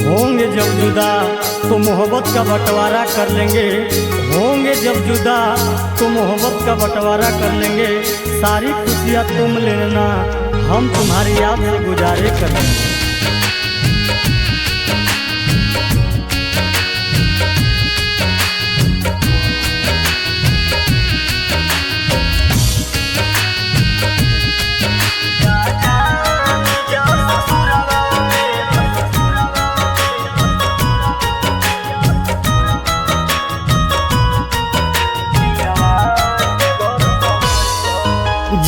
होंगे जब जुदा तो मोहब्बत का बंटवारा कर लेंगे। होंगे जब जुदा तो मोहब्बत का बंटवारा कर लेंगे। सारी खुशियाँ तुम लेना, हम तुम्हारी याद से गुजारे कर लेंगे।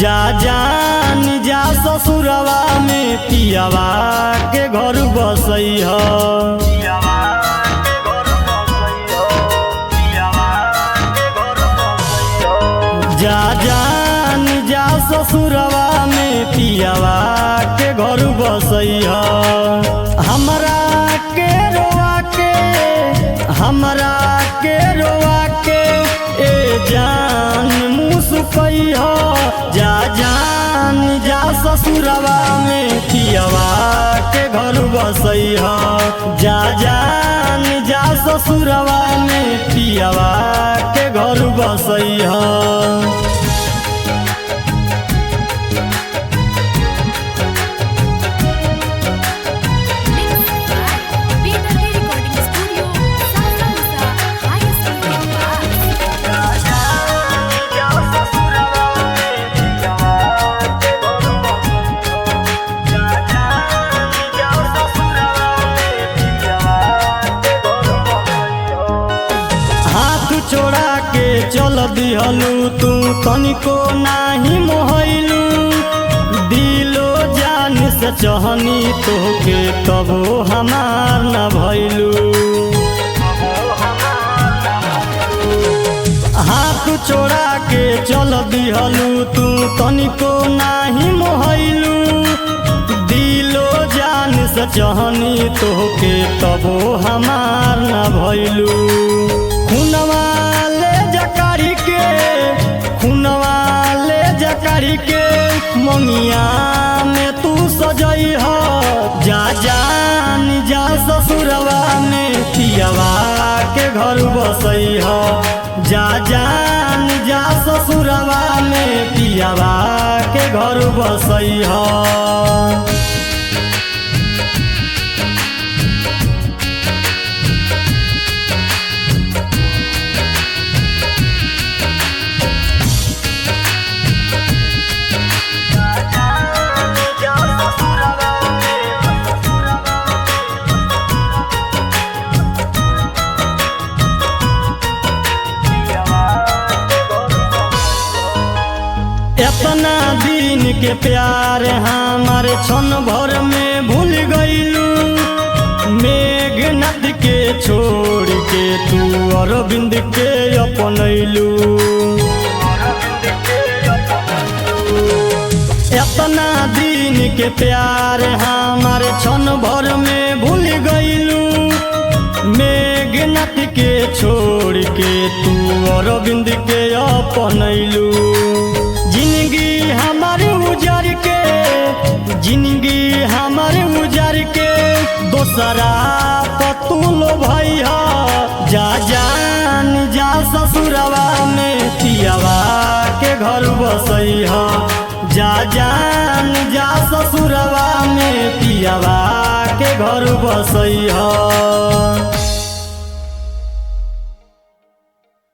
जा जान जा ससुरवा में पियावा के घर बसई ह। जा जान जा ससुरवा में पियावा के घर बसई ह। हमरा के रोवा के, हमरा के रोवा के ए जान मुस्कई ह। जा जान जा ससुरवा में पियावा के घर बसई ह। जा जान जा ससुरवा में पियावा के घर बसई ह। छोड़ा के चल दिहलू तू तनिको नाही मोहलू। दिलो जान से चहनी तोहके तबो हमार न भइलू। हाथ छोड़ा के चल दिहलू तू तनिको नाही मोहलू। दिलो जान से चहनी तोहके तबो हमार न भइलू। खुनवा ले जकारी के, खुनवा ले जकारी के मंगिया में तू सजई ह। जा जान जा ससुरवा में पियावा के घर बसई ह। जा जान जा ससुरवा में पियावा के घर बसई ह। इतना दिन के प्यार हमारे क्षण भर में भूल गईलू। मेघनाथ के छोड़ के तू अरविंद के अपनैलू। इतना दिन के प्यार हमारे क्षण भर में भूल गईलू। मेघनाथ के छोड़ के तू अरविंद के अपनैलू। जिंदगी हमारे उजार के, जिंदगी हमारे उजार के दोसरा पतुलो भाई ह। जा जान जा ससुरवा में पियावा के घर बसई ह। जा जान जा ससुरवा में पियावा के घर बसई ह।